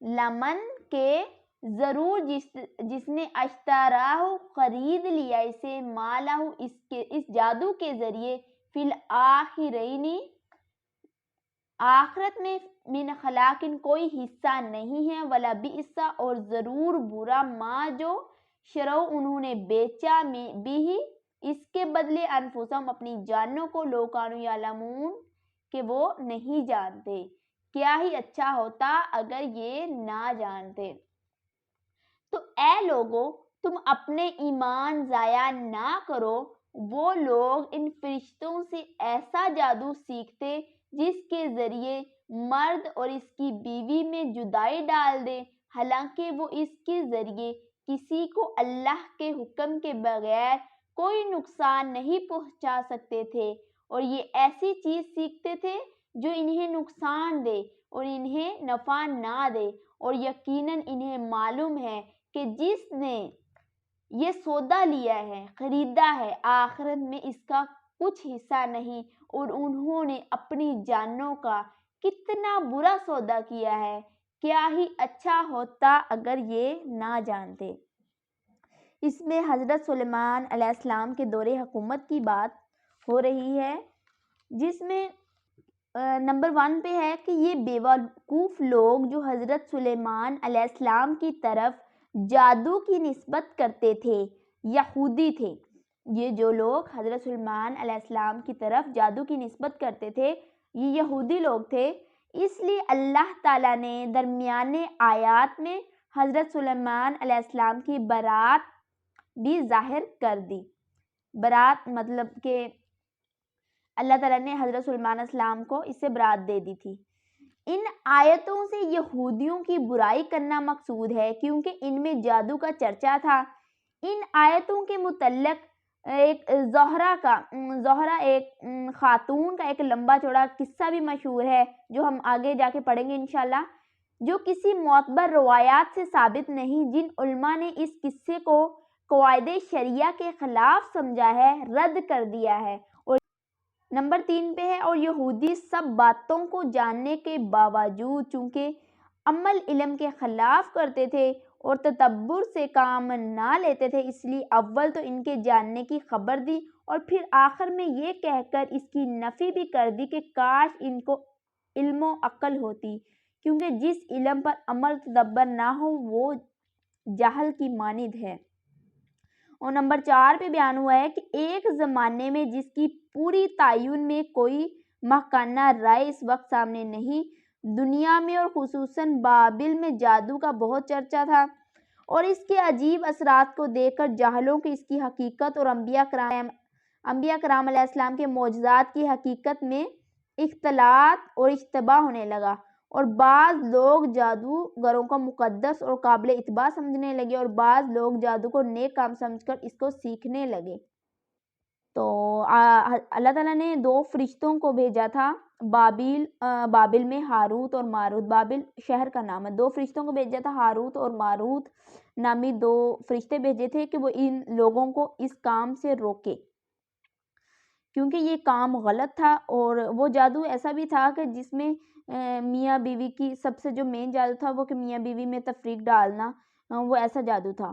لمن کے ضرور جس نے اشتراہ خرید لیا اسے، مالہ اس جادو کے ذریعے، فی الآخرین آخرت میں، من خلاقن کوئی حصہ نہیں ہے، ولا بئس اور ضرور برا، ما جو شرو انہوں نے بیچا، بھی اس کے بدلے، انفسہم اپنی جانوں کو، لو کانوا یعلمون کہ وہ نہیں جانتے، کیا ہی اچھا ہوتا اگر یہ نہ جانتے۔ تو اے لوگو تم اپنے ایمان ضائع نہ کرو، وہ لوگ ان فرشتوں سے ایسا جادو سیکھتے جس کے ذریعے مرد اور اس کی بیوی میں جدائی ڈال دے، حالانکہ وہ اس کے ذریعے کسی کو اللہ کے حکم کے بغیر کوئی نقصان نہیں پہنچا سکتے تھے، اور یہ ایسی چیز سیکھتے تھے جو انہیں نقصان دے اور انہیں نفع نہ دے، اور یقیناً انہیں معلوم ہے کہ جس نے یہ سودا لیا ہے، خریدا ہے، آخرت میں اس کا کچھ حصہ نہیں، اور انہوں نے اپنی جانوں کا کتنا برا سودا کیا ہے، کیا ہی اچھا ہوتا اگر یہ نہ جانتے۔ اس میں حضرت سلیمان علیہ السلام کے دور حکومت کی بات ہو رہی ہے، جس میں نمبر 1 پہ ہے کہ یہ بیوقوف لوگ جو حضرت سلیمان علیہ السلام کی طرف جادو کی نسبت کرتے تھے، یہودی تھے۔ یہ جو لوگ حضرت سلیمان علیہ السلام کی طرف جادو کی نسبت کرتے تھے، یہ یہودی لوگ تھے، اس لیے اللہ تعالیٰ نے درمیانے آیات میں حضرت سلیمان علیہ السلام کی برات بھی ظاہر کر دی۔ برات مطلب کہ اللہ تعالیٰ نے حضرت سلیمان علیہ السلام کو اس سے برات دے دی تھی۔ ان آیتوں سے یہودیوں کی برائی کرنا مقصود ہے، کیونکہ ان میں جادو کا چرچا تھا۔ ان آیتوں کے متعلق ایک زہرہ ایک خاتون کا ایک لمبا چوڑا قصہ بھی مشہور ہے، جو ہم آگے جا کے پڑھیں گے انشاءاللہ، جو کسی معتبر روایات سے ثابت نہیں، جن علماء نے اس قصے کو قواعد شریعہ کے خلاف سمجھا ہے، رد کر دیا ہے۔ اور نمبر 3 پہ ہے، اور یہودی سب باتوں کو جاننے کے باوجود چونکہ عمل علم کے خلاف کرتے تھے اور تدبر سے کام نہ لیتے تھے، اس لیے اول تو ان کے جاننے کی خبر دی، اور پھر آخر میں یہ کہہ کر اس کی نفی بھی کر دی کہ کاش ان کو علم و عقل ہوتی، کیونکہ جس علم پر عمل تدبر نہ ہو وہ جہل کی مانند ہے۔ اور نمبر 4 پہ بیان ہوا ہے کہ ایک زمانے میں جس کی پوری تعین میں کوئی محقانہ رائے اس وقت سامنے نہیں، دنیا میں اور خصوصاً بابل میں جادو کا بہت چرچا تھا، اور اس کے عجیب اثرات کو دیکھ کر جاہلوں کی اس کی حقیقت اور انبیاء کرام علیہ السلام کے معجزات کی حقیقت میں اختلاط اور اشتباہ ہونے لگا، اور بعض لوگ جادوگروں کو مقدس اور قابل اتباع سمجھنے لگے، اور بعض لوگ جادو کو نیک کام سمجھ کر اس کو سیکھنے لگے۔ تو اللہ تعالیٰ نے 2 فرشتوں کو بھیجا تھا بابل میں، ہاروت اور ماروت، بابل شہر کا نام ہے۔ 2 فرشتوں کو بھیجا تھا، ہاروت اور ماروت نامی 2 فرشتے بھیجے تھے کہ وہ ان لوگوں کو اس کام سے روکے، کیونکہ یہ کام غلط تھا، اور وہ جادو ایسا بھی تھا کہ جس میں میاں بیوی کی سب سے جو مین جادو تھا وہ کہ میاں بیوی میں تفریق ڈالنا، وہ ایسا جادو تھا۔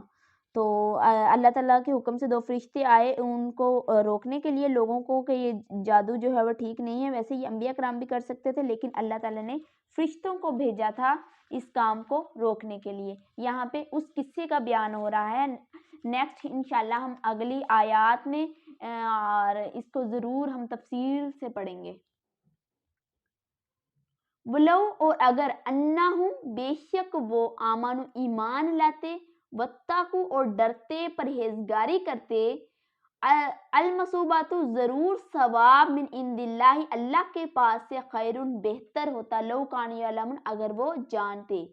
تو اللہ تعالیٰ کے حکم سے 2 فرشتے آئے ان کو روکنے کے لیے، لوگوں کو کہ یہ جادو جو ہے وہ ٹھیک نہیں ہے۔ ویسے یہ انبیاء کرام بھی کر سکتے تھے، لیکن اللہ تعالیٰ نے فرشتوں کو بھیجا تھا اس کام کو روکنے کے لیے۔ یہاں پہ اس قصے کا بیان ہو رہا ہے۔ نیکسٹ انشاءاللہ ہم اگلی آیات میں اور اس کو ضرور ہم تفصیل سے پڑھیں گے۔ ولو اور اگر انہم بے شک وہ آمنو ایمان لاتے، واتقوا اور ڈرتے، پرہیزگاری کرتے، المثوبات ضرور ثواب، من عند اللہ اللہ کے پاس سے، خیر بہتر ہوتا، لو کانوا یعلمون اگر وہ جانتے،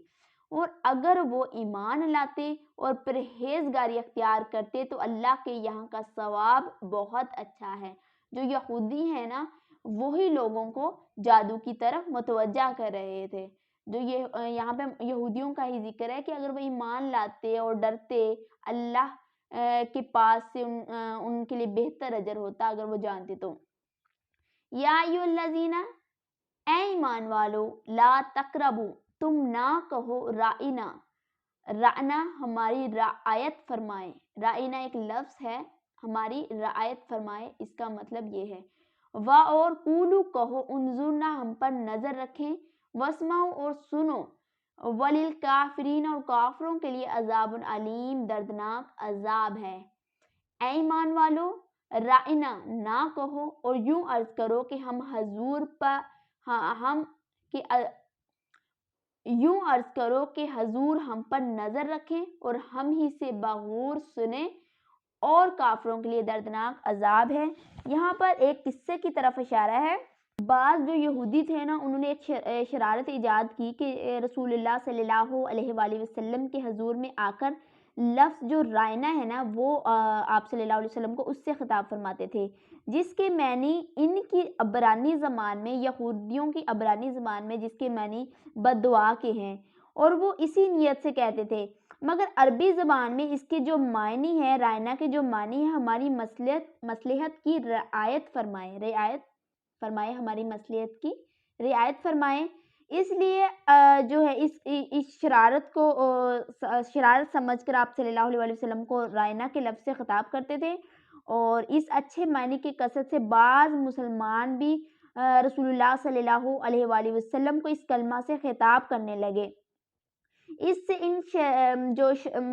اور اگر وہ ایمان لاتے اور پرہیزگاری اختیار کرتے تو اللہ کے یہاں کا ثواب بہت اچھا ہے۔ جو یہودی ہیں نا، وہی لوگوں کو جادو کی طرف متوجہ کر رہے تھے۔ جو یہ یہاں پہ یہودیوں کا ہی ذکر ہے کہ اگر وہ ایمان لاتے اور ڈرتے، اللہ کے پاس سے ان کے لیے بہتر اجر ہوتا اگر وہ جانتے تو۔ یا ایھا الذین، اے ایمان والو، لا تقربوا تم نہ کہو رائنا، رعنا ہماری رعایت فرمائے، رائنا ایک لفظ ہے، ہماری رعایت فرمائے، اس کا مطلب یہ ہے۔ اور قولو کہو انظرنا ہم پر نظر رکھیں، واسمعوا اور سنو، وللکافرین اور کافروں کے لیے عذاب علیم دردناک عذاب ہے۔ اے ایمان والو، رائنا نہ کہو اور یوں عرض کرو کہ ہم حضور پر حضور ہم پر نظر رکھیں اور ہم ہی سے بغور سنیں، اور کافروں کے لیے دردناک عذاب ہے۔ یہاں پر ایک قصے کی طرف اشارہ ہے۔ بعض جو یہودی تھے نا، انہوں نے ایک شرارت ایجاد کی کہ رسول اللہ صلی اللہ علیہ وآلہ وسلم کے حضور میں آ کر لفظ جو رائنا ہے نا، وہ آپ صلی اللہ علیہ وسلم کو اس سے خطاب فرماتے تھے، جس کے معنی ان کی عبرانی زبان میں، یہودیوں کی عبرانی زبان میں جس کے معنی بد دعا کے ہیں، اور وہ اسی نیت سے کہتے تھے۔ مگر عربی زبان میں اس کے جو معنی ہے، رائنا کے جو معنی ہے، ہماری مصلحت کی رعایت فرمائے، ہماری مصلحت کی رعایت فرمائے۔ اس لیے جو ہے اس شرارت سمجھ کر آپ صلی اللہ علیہ وسلم کو رائنا کے لفظ سے خطاب کرتے تھے، اور اس اچھے معنی کی کثرت سے بعض مسلمان بھی رسول اللہ صلی اللہ علیہ وآلہ وسلم کو اس کلمہ سے خطاب کرنے لگے۔ اس سے ان جو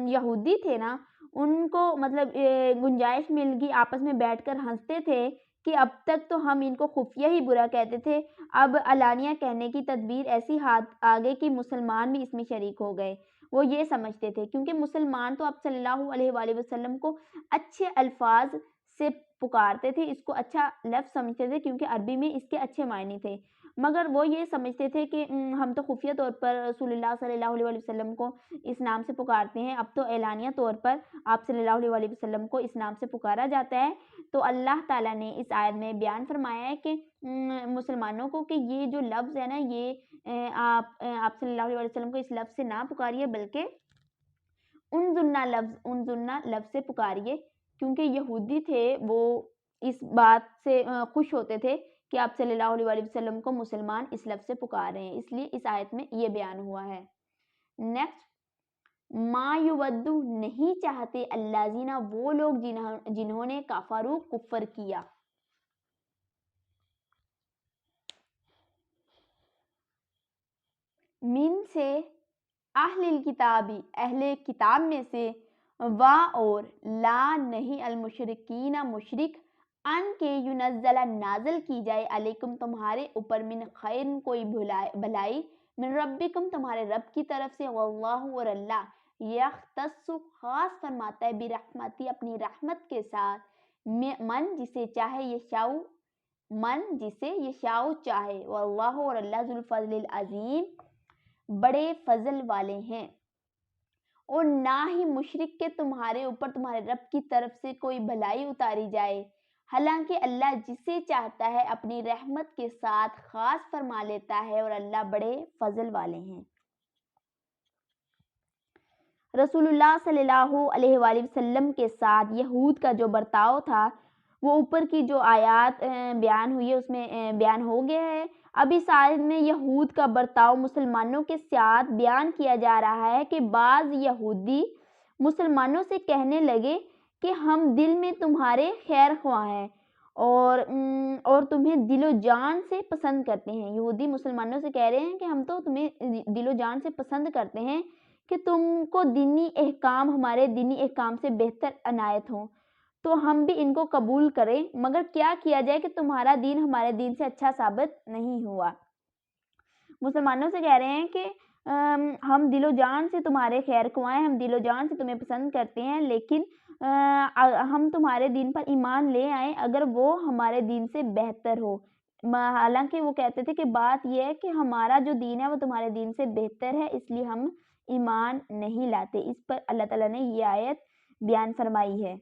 یہودی تھے نا، ان کو مطلب گنجائش مل گئی، آپس میں بیٹھ کر ہنستے تھے کہ اب تک تو ہم ان کو خفیہ ہی برا کہتے تھے، اب علانیہ کہنے کی تدبیر ایسی ہاتھ آگے کہ مسلمان بھی اس میں شریک ہو گئے۔ وہ یہ سمجھتے تھے کیونکہ مسلمان تو آپ صلی اللہ علیہ وآلہ وسلم کو اچھے الفاظ سے پکارتے تھے، اس کو اچھا لفظ سمجھتے تھے کیونکہ عربی میں اس کے اچھے معنی تھے، مگر وہ یہ سمجھتے تھے کہ ہم تو خفیہ طور پر رسول اللہ صلی اللہ علیہ وسلم کو اس نام سے پکارتے ہیں، اب تو اعلانیہ طور پر آپ صلی اللہ علیہ وسلم کو اس نام سے پکارا جاتا ہے۔ تو اللہ تعالیٰ نے اس آیت میں بیان فرمایا ہے کہ مسلمانوں کو کہ یہ جو لفظ ہے نا، یہ آپ صلی اللہ علیہ وسلم کو اس لفظ سے نہ پکاریے، بلکہ انظرنا لفظ سے پکاریے، کیونکہ یہودی تھے وہ اس بات سے خوش ہوتے تھے کہ آپ صلی اللہ علیہ وسلم کو مسلمان اس لفظ سے پکار رہے ہیں، اس لیے اس آیت میں یہ بیان ہوا ہے۔ نیکسٹ، ما یودو نہیں چاہتے الذین وہ لوگ جنہوں نے کفروا کفر کیا۔ من سے اہل الکتابی اہل کتاب میں سے، اور لا نہیں المشرکین مشرک، ان کے ینزل نازل کی جائے علیکم تمہارے اوپر من خیر کوئی بھلائی، من ربکم تمہارے رب کی طرف سے، واللہ اور اللہ یختص خاص فرماتا ہے برحمتی اپنی رحمت کے ساتھ، من جسے چاہے یشاء چاہے، واللہ اور اللہ ذو الفضل العظیم بڑے فضل والے ہیں۔ اور نہ ہی مشرک کے تمہارے اوپر تمہارے رب کی طرف سے کوئی بھلائی اتاری جائے، حالانکہ اللہ جسے چاہتا ہے اپنی رحمت کے ساتھ خاص فرما لیتا ہے، اور اللہ بڑے فضل والے ہیں۔ رسول اللہ صلی اللہ علیہ وآلہ وسلم کے ساتھ یہود کا جو برتاؤ تھا، وہ اوپر کی جو آیات بیان ہوئی ہے اس میں بیان ہو گیا ہے۔ اب اس آیت میں یہود کا برتاؤ مسلمانوں کے ساتھ بیان کیا جا رہا ہے کہ بعض یہودی مسلمانوں سے کہنے لگے کہ ہم دل میں تمہارے خیر خواہ ہیں اور تمہیں دل و جان سے پسند کرتے ہیں۔ یہودی مسلمانوں سے کہہ رہے ہیں کہ ہم تو تمہیں دل و جان سے پسند کرتے ہیں کہ تم کو دینی احکام ہمارے دینی احکام سے بہتر عنایت ہوں، تو ہم بھی ان کو قبول کریں، مگر کیا کیا جائے کہ تمہارا دین ہمارے دین سے اچھا ثابت نہیں ہوا۔ مسلمانوں سے کہہ رہے ہیں کہ ہم دل و جان سے تمہارے خیر خواہ ہیں، ہم دل و جان سے تمہیں پسند کرتے ہیں، لیکن ہم تمہارے دین پر ایمان لے آئیں اگر وہ ہمارے دین سے بہتر ہو۔ حالانکہ وہ کہتے تھے کہ بات یہ ہے کہ ہمارا جو دین ہے وہ تمہارے دین سے بہتر ہے، اس لیے ہم ایمان نہیں لاتے۔ اس پر اللہ تعالیٰ نے یہ آیت بیان فرمائی ہے۔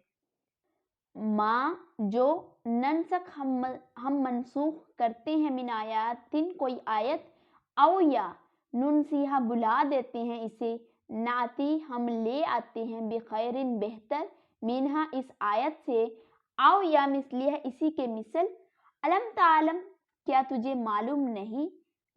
ماں جو ننسخ ہم منسوخ کرتے ہیں، من آیاتن کوئی آیت، او یا ننسیہا بلا دیتے ہیں اسے، ناتی ہم لے آتے ہیں، بخیرن بہتر، منہا اس آیت سے، او یا مثلیہ اسی کے مثل، علم تعلم کیا تجھے معلوم نہیں،